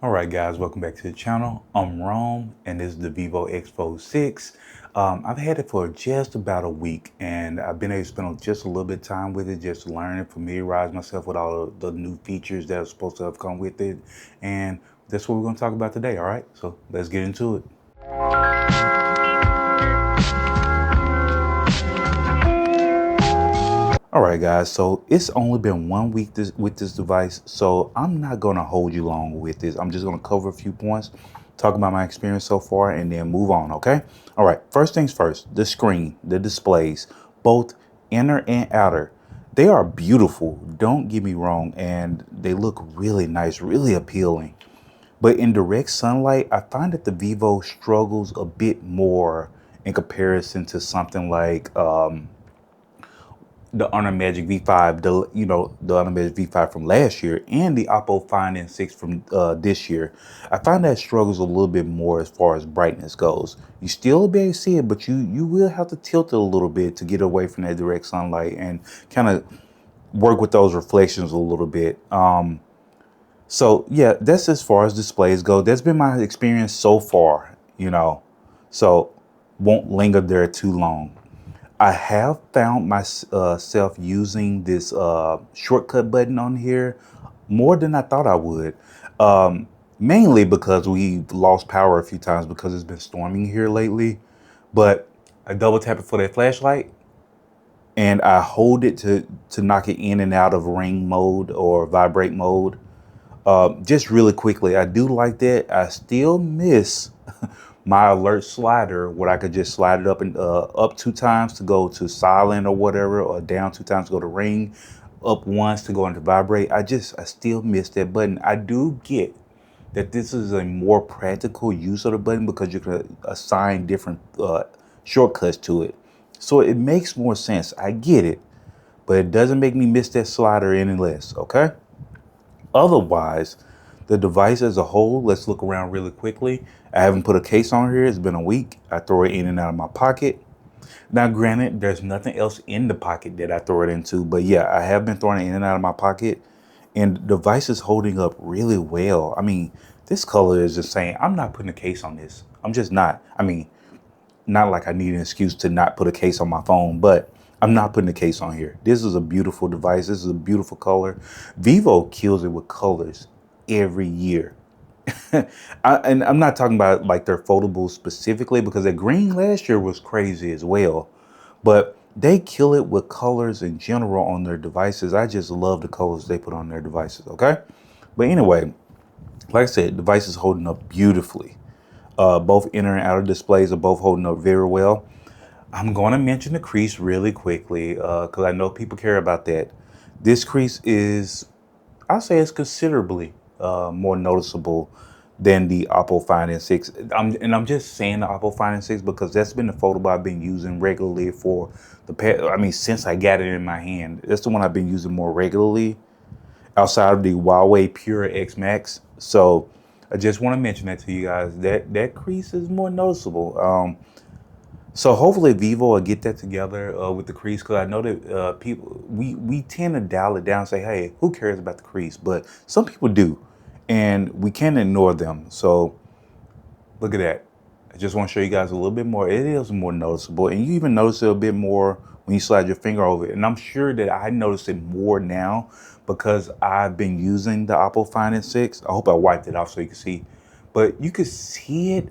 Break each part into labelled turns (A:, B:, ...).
A: All right, guys, welcome back to the channel. I'm Rome, and this is the Vivo X Fold 6. I've had it for just about a week, and I've been able to spend just a little bit of time with it, just learning, familiarize myself with all of the new features that are supposed to have come with it. And that's what we're going to talk about today, all right? So let's get into it. All right, guys, so it's only been 1 week with this device, so I'm not going to hold you long with this. I'm just going to cover a few points, talk about my experience so far, and then move on, okay? All right, first things first, the screen, the displays, both inner and outer, they are beautiful, don't get me wrong, and they look really nice, really appealing. But in direct sunlight, I find that the Vivo struggles a bit more in comparison to something like the Honor Magic V5, the Honor Magic V5 from last year, and the Oppo Find N6 from this year. I find that struggles a little bit more as far as brightness goes. You still be able to see it, but you will have to tilt it a little bit to get away from that direct sunlight and kind of work with those reflections a little bit. So yeah, that's as far as displays go. That's been my experience so far. So won't linger there too long. I have found myself using this shortcut button on here more than I thought I would. Mainly because we've lost power a few times because it's been storming here lately. But I double tap it for that flashlight and I hold it to knock it in and out of ring mode or vibrate mode. Just really quickly, I do like that. I still miss my alert slider where I could just slide it up 2 times to go to silent or whatever, or down 2 times to go to ring, up once to go into vibrate. I still miss that button. I do get that this is a more practical use of the button because you can assign different shortcuts to it. So it makes more sense. I get it, but it doesn't make me miss that slider any less, okay? Otherwise, the device as a whole, let's look around really quickly. I haven't put a case on here. It's been a week. I throw it in and out of my pocket. Now, granted, there's nothing else in the pocket that I throw it into, but yeah, I have been throwing it in and out of my pocket, and the device is holding up really well. I mean, this color is just saying, I'm not putting a case on this. I'm just not. I mean, not like I need an excuse to not put a case on my phone, but I'm not putting a case on here. This is a beautiful device. This is a beautiful color. Vivo kills it with colors every year. And I'm not talking about like their foldables specifically because the green last year was crazy as well. But they kill it with colors in general on their devices. I just love the colors they put on their devices, okay? But anyway, like I said, device is holding up beautifully. Both inner and outer displays are both holding up very well. I'm going to mention the crease really quickly because I know people care about that. This crease is, I'll say it's considerably more noticeable than the Oppo Find N6. I'm just saying the Oppo Find N6 because that's been the foldable I've been using regularly for the past, since I got it in my hand. That's the one I've been using more regularly outside of the Huawei Pure X Max. So I just want to mention that to you guys. That crease is more noticeable. So hopefully Vivo will get that together with the crease, because I know that people, we tend to dial it down and say, hey, who cares about the crease? But some people do, and we can't ignore them. So look at that. I just want to show you guys a little bit more. It is more noticeable, and you even notice it a bit more when you slide your finger over it. And I'm sure that I notice it more now because I've been using the Oppo Find N6. I hope I wiped it off so you can see. But you can see it,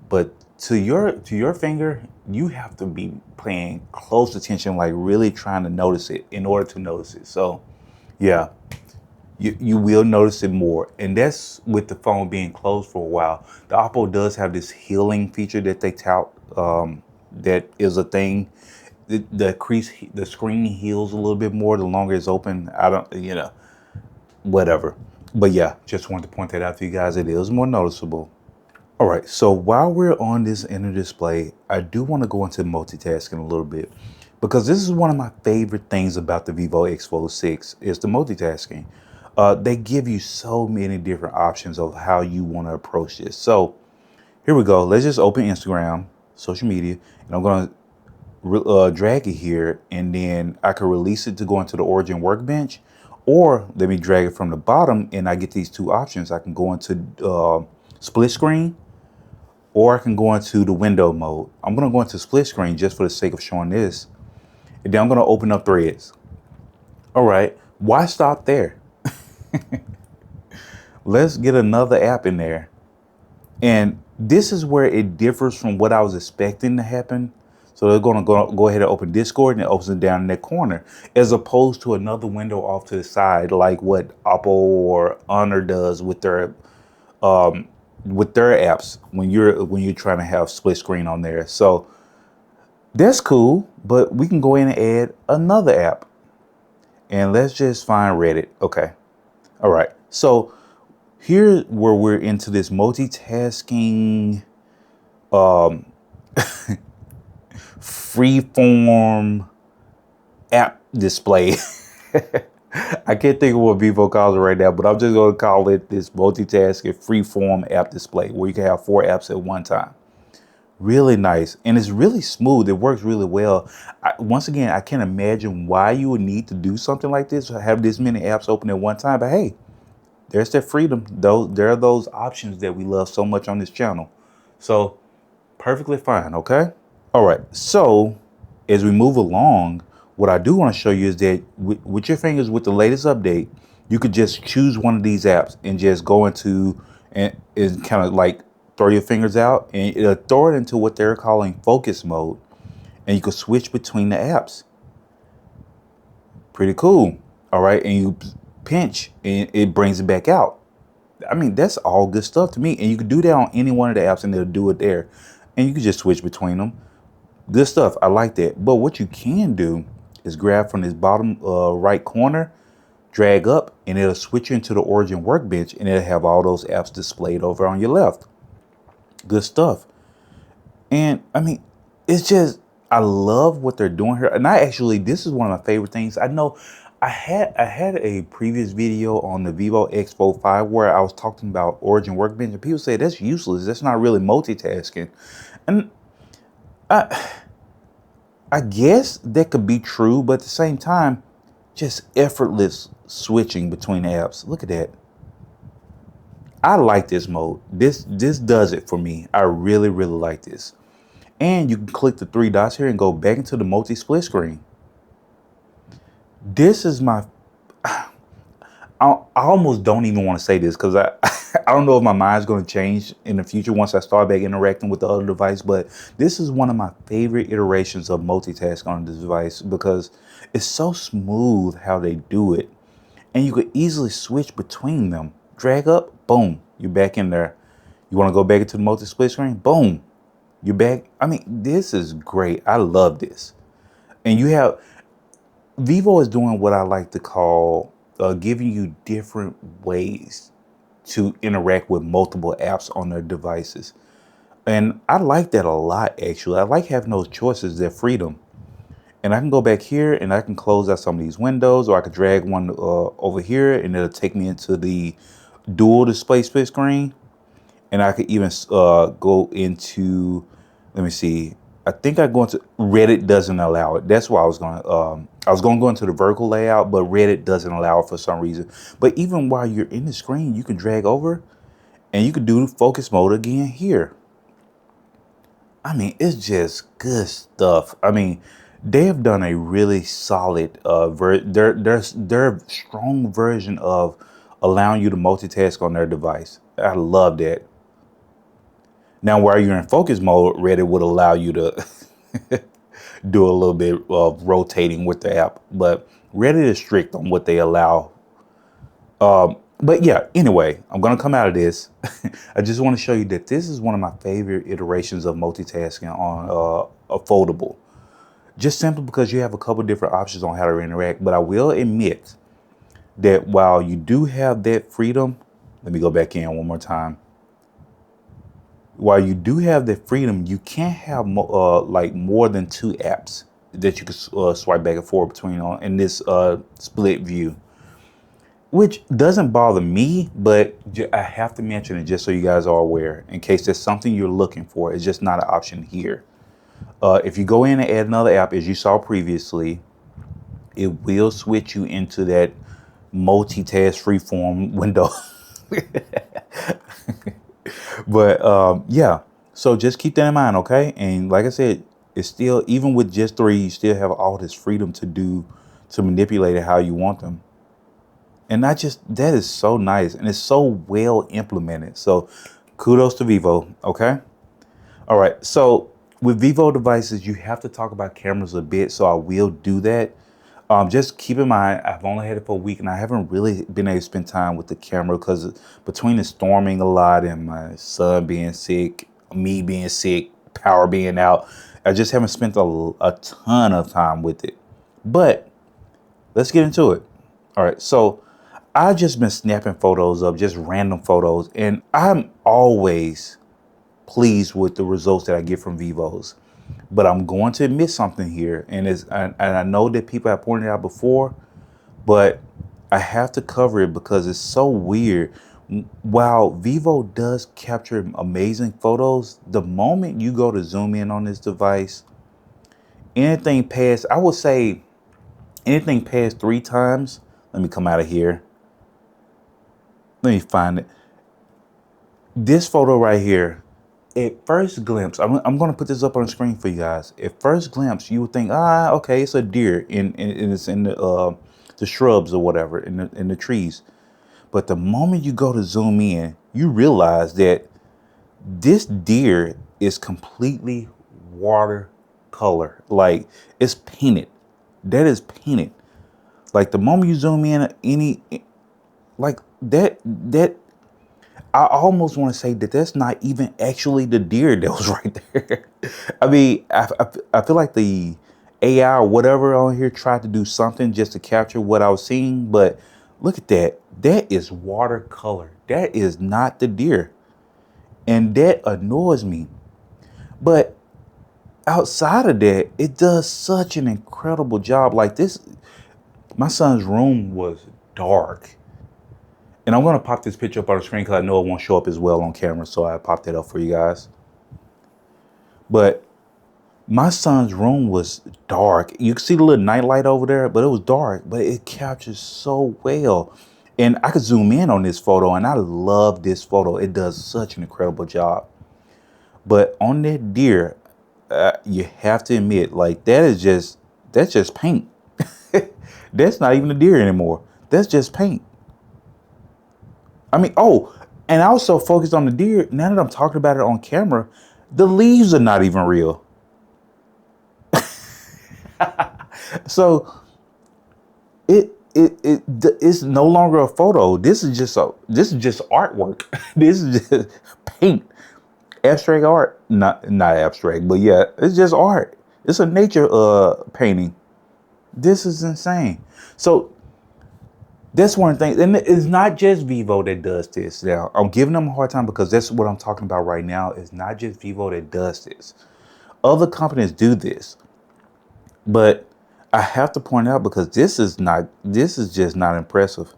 A: but to your finger, you have to be paying close attention, like really trying to notice it in order to notice it. So yeah, you will notice it more. And that's with the phone being closed for a while. The Oppo does have this healing feature that they tout, that is a thing. The screen heals a little bit more the longer it's open. I don't, whatever. But yeah, just wanted to point that out to you guys. It is more noticeable. All right, so while we're on this inner display, I do want to go into multitasking a little bit because this is one of my favorite things about the Vivo X Fold 6 is the multitasking. They give you so many different options of how you want to approach this. So here we go. Let's just open Instagram, social media, and I'm going to drag it here, and then I can release it to go into the Origin workbench, Or let me drag it from the bottom and I get these two options. I can go into split screen, or I can go into the window mode. I'm gonna go into split screen just for the sake of showing this. And then I'm gonna open up Threads. All right, why stop there? Let's get another app in there. And this is where it differs from what I was expecting to happen. So they're going to go ahead and open Discord, and it opens it down in that corner, as opposed to another window off to the side, like what Oppo or Honor does with their apps when you're trying to have split screen on there. So that's cool, but we can go in and add another app, and let's just find Reddit. Okay, all right. So here where we're into this multitasking freeform app display. I can't think of what Vivo calls it right now, but I'm just going to call it this multitasking freeform app display, where you can have 4 apps at one time. Really nice. And it's really smooth. It works really well. Once again, I can't imagine why you would need to do something like this, or have this many apps open at one time. But hey, there's that freedom. There are those options that we love so much on this channel. So perfectly fine. Okay. All right. So as we move along, what I do want to show you is that with your fingers, with the latest update, you could just choose one of these apps and just go into and kind of like throw your fingers out, and it'll throw it into what they're calling focus mode. And you can switch between the apps. Pretty cool. All right. And you pinch and it brings it back out. I mean, that's all good stuff to me. And you can do that on any one of the apps and they'll do it there. And you can just switch between them. Good stuff. I like that. But what you can do is grab from this bottom right corner, drag up, and it'll switch you into the Origin workbench, and it'll have all those apps displayed over on your left. Good stuff. And I mean, it's just, I love what they're doing here. And this is one of my favorite things. I know I had a previous video on the Vivo X Fold 5 where I was talking about Origin Workbench, and people say that's useless. That's not really multitasking. And I guess that could be true, but at the same time, just effortless switching between apps. Look at that. I like this mode. This does it for me. I really, really like this. And you can click the 3 dots here and go back into the multi-split screen. This is my, I almost don't even want to say this, because I don't know if my mind's going to change in the future once I start back interacting with the other device, but this is one of my favorite iterations of multitasking on this device, because it's so smooth how they do it. And you could easily switch between them. Drag up, boom, you're back in there. You want to go back into the multi-split screen? Boom, you're back. I mean, this is great. I love this. And you have, Vivo is doing what I like to call giving you different ways to interact with multiple apps on their devices. And I like that a lot, actually. I like having those choices, their freedom. And I can go back here and I can close out some of these windows, or I could drag one over here and it'll take me into the dual display split screen. And I could even go into, let me see, I think I go into, Reddit doesn't allow it. That's why I was going to go into the vertical layout, but Reddit doesn't allow it for some reason. But even while you're in the screen, you can drag over and you can do focus mode again here. I mean, it's just good stuff. I mean, they have done a really solid, their strong version of allowing you to multitask on their device. I love that. Now, while you're in focus mode, Reddit would allow you to do a little bit of rotating with the app, but Reddit is strict on what they allow. But yeah, anyway, I'm going to come out of this. I just want to show you that this is one of my favorite iterations of multitasking on a foldable. Just simply because you have a couple different options on how to interact. But I will admit that while you do have that freedom, let me go back in one more time. While you do have that freedom, you can't have like more than 2 apps that you can swipe back and forth between in this split view, which doesn't bother me, but I have to mention it just so you guys are aware, in case there's something you're looking for. It's just not an option here. If you go in and add another app, as you saw previously, it will switch you into that multitask freeform window. But yeah, so just keep that in mind, okay? And like I said, it's still, even with just three, you still have all this freedom to manipulate it how you want them. And not just that, is so nice and it's so well implemented. So kudos to Vivo, okay? All right, so with Vivo devices, you have to talk about cameras a bit, so I will do that. Just keep in mind, I've only had it for a week and I haven't really been able to spend time with the camera because between the storming a lot and my son being sick, me being sick, power being out, I just haven't spent a ton of time with it. But let's get into it. All right, so I've just been snapping photos of just random photos, and I'm always pleased with the results that I get from Vivos. But I'm going to admit something here, and I know that people have pointed out before, but I have to cover it because it's so weird. While Vivo does capture amazing photos, the moment you go to zoom in on this device, anything past, I would say anything past 3 times, let me come out of here. Let me find it. This photo right here, at first glimpse, I'm going to put this up on the screen for you guys. At first glimpse, you would think, okay, it's a deer and it's in the shrubs or whatever, in the trees. But the moment you go to zoom in, you realize that this deer is completely watercolor. Like, it's painted. That is painted. Like, the moment you zoom in, like that I almost want to say that that's not even actually the deer that was right there. I mean, I feel like the AI or whatever on here tried to do something just to capture what I was seeing. But look at that. That is watercolor. That is not the deer. And that annoys me. But outside of that, it does such an incredible job. Like this, my son's room was dark. And I'm going to pop this picture up on the screen because I know it won't show up as well on camera. So I popped that up for you guys. But my son's room was dark. You can see the little night light over there, but it was dark. But it captures so well. And I could zoom in on this photo, and I love this photo. It does such an incredible job. But on that deer, you have to admit, like, that's just paint. That's not even a deer anymore. That's just paint. I mean, oh, and I also focused on the deer. Now that I'm talking about it on camera, the leaves are not even real. So it's no longer a photo. This is just artwork. This is just paint, abstract art. Not abstract, but yeah, it's just art. It's a nature painting. This is insane. So that's one thing, and it's not just Vivo that does this. Now, I'm giving them a hard time because that's what I'm talking about right now. It's not just Vivo that does this. Other companies do this, but I have to point out because this is just not impressive.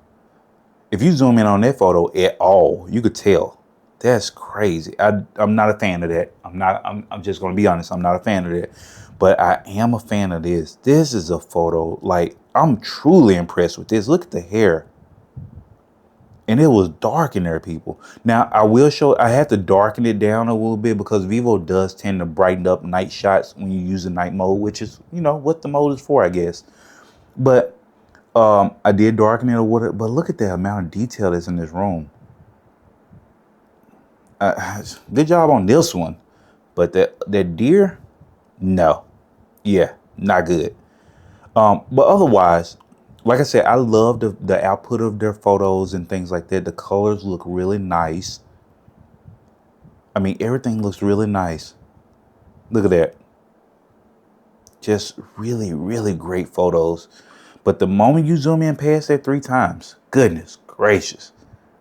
A: If you zoom in on that photo at all, you could tell. That's crazy. I'm not a fan of that. I'm just going to be honest. I'm not a fan of that. But I am a fan of this. This is a photo. Like, I'm truly impressed with this. Look at the hair. And it was dark in there, people. Now, I had to darken it down a little bit because Vivo does tend to brighten up night shots when you use the night mode, which is, what the mode is for, I guess. But I did darken it a little, but look at the amount of detail that's in this room. Good job on this one. But that deer, no. Yeah, not good. But otherwise, like I said, I love the output of their photos and things like that. The colors look really nice. I mean, everything looks really nice. Look at that. Just really, really great photos. But the moment you zoom in past that 3 times, goodness gracious,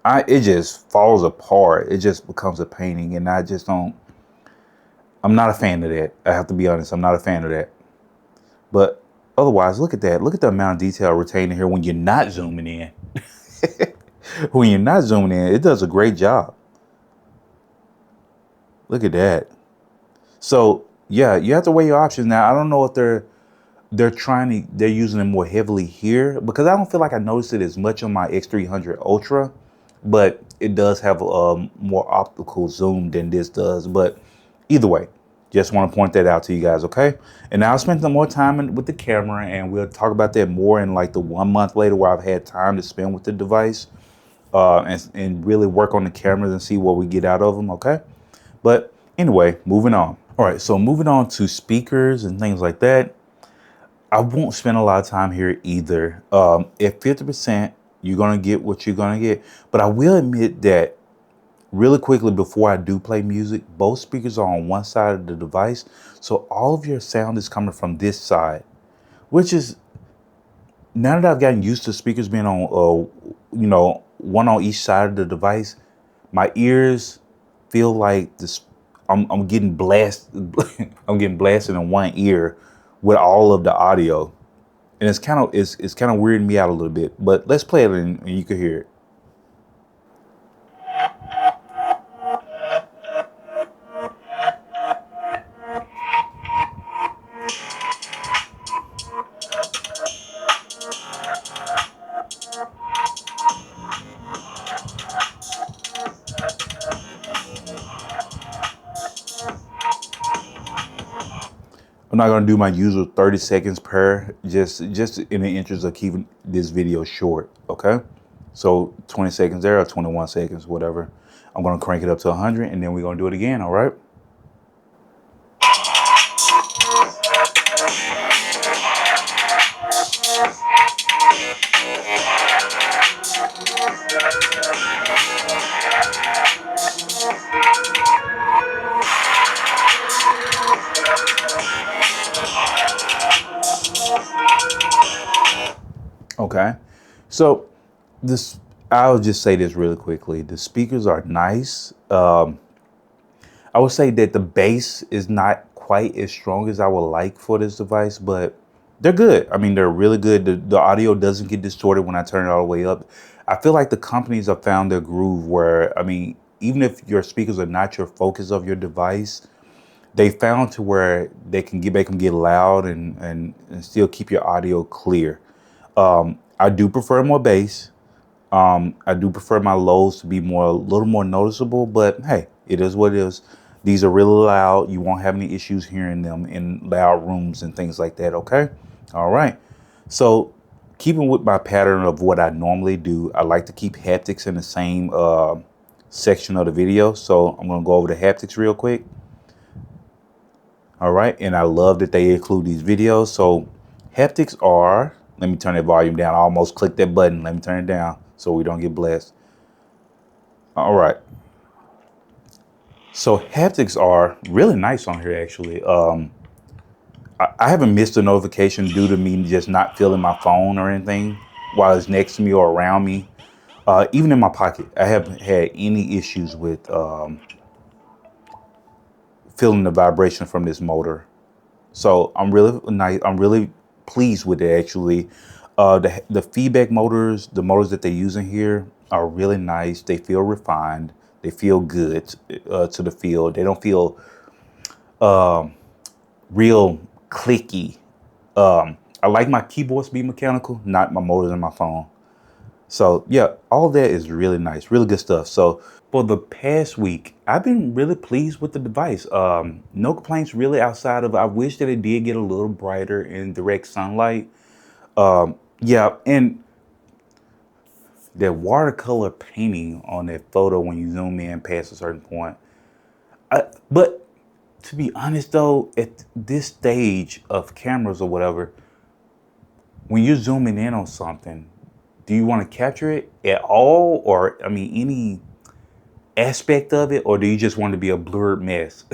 A: it just falls apart. It just becomes a painting, and I'm not a fan of that. I have to be honest. I'm not a fan of that. But otherwise, look at that. Look at the amount of detail retained here when you're not zooming in. When you're not zooming in, it does a great job. Look at that. So, yeah, you have to weigh your options. Now, I don't know if they're they're using it more heavily here because I don't feel like I noticed it as much on my X300 Ultra, but it does have a more optical zoom than this does. But either way, just want to point that out to you guys, okay? And now I spent some more time with the camera, and we'll talk about that more in like the 1 month later where I've had time to spend with the device, and really work on the cameras and see what we get out of them, okay? But anyway, moving on. All right, so moving on to speakers and things like that. I won't spend a lot of time here either. At 50%, you're going to get what you're going to get. But I will admit that really quickly before I do play music, both speakers are on one side of the device. So all of your sound is coming from this side, which is, now that I've gotten used to speakers being on, one on each side of the device, my ears feel like this. I'm getting blasted. I'm getting blasted in one ear with all of the audio, and it's kind of weirding me out a little bit. But let's play it and you can hear it. I'm not gonna do my usual 30 seconds per, just in the interest of keeping this video short, okay? So 20 seconds there or 21 seconds, whatever. I'm gonna crank it up to 100 and then we're gonna do it again, all right? Okay, so this, I'll just say this really quickly. The speakers are nice. I would say that the bass is not quite as strong as I would like for this device, but they're good. I mean, they're really good. The audio doesn't get distorted when I turn it all the way up. I feel like the companies have found their groove where, I mean, even if your speakers are not your focus of your device, they found to where make them get loud and still keep your audio clear. I do prefer more bass. I do prefer my lows to be a little more noticeable, but hey, it is what it is. These are really loud. You won't have any issues hearing them in loud rooms and things like that, okay? All right. So keeping with my pattern of what I normally do, I like to keep haptics in the same section of the video. So I'm gonna go over the haptics real quick. All right, and I love that they include these videos. So haptics are, let me turn that volume down. I almost clicked that button. Let me turn it down so we don't get blessed. All right. So haptics are really nice on here, actually. I haven't missed a notification due to me just not feeling my phone or anything while it's next to me or around me. Even in my pocket, I haven't had any issues with feeling the vibration from this motor. So I'm really nice. I'm really pleased with it, actually. The feedback motors, the motors that they're using here are really nice. They feel refined. They feel good to the feel. They don't feel real clicky. I like my keyboards to be mechanical, not my motors in my phone. So yeah, all that is really nice, really good stuff. So for the past week, I've been really pleased with the device. No complaints really outside of, I wish that it did get a little brighter in direct sunlight. Yeah, and that watercolor painting on that photo when you zoom in past a certain point. But to be honest though, at this stage of cameras or whatever, when you're zooming in on something, do you want to capture it at all? Or, I mean, any aspect of it, or do you just want to be a blurred mess?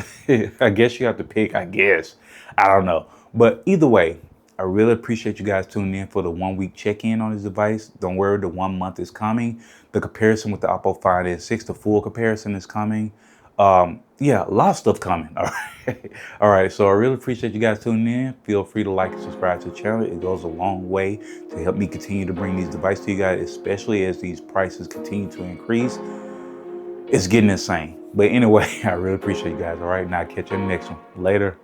A: I guess you have to pick, I guess. I don't know. But either way, I really appreciate you guys tuning in for the 1 week check-in on this device. Don't worry, the 1 month is coming. The comparison with the Oppo Find N6, the full comparison is coming. Yeah, a lot of stuff coming. All right. All right. So I really appreciate you guys tuning in. Feel free to like and subscribe to the channel. It goes a long way to help me continue to bring these devices to you guys, especially as these prices continue to increase. It's getting insane. But anyway, I really appreciate you guys. All right. Now catch you in the next one. Later.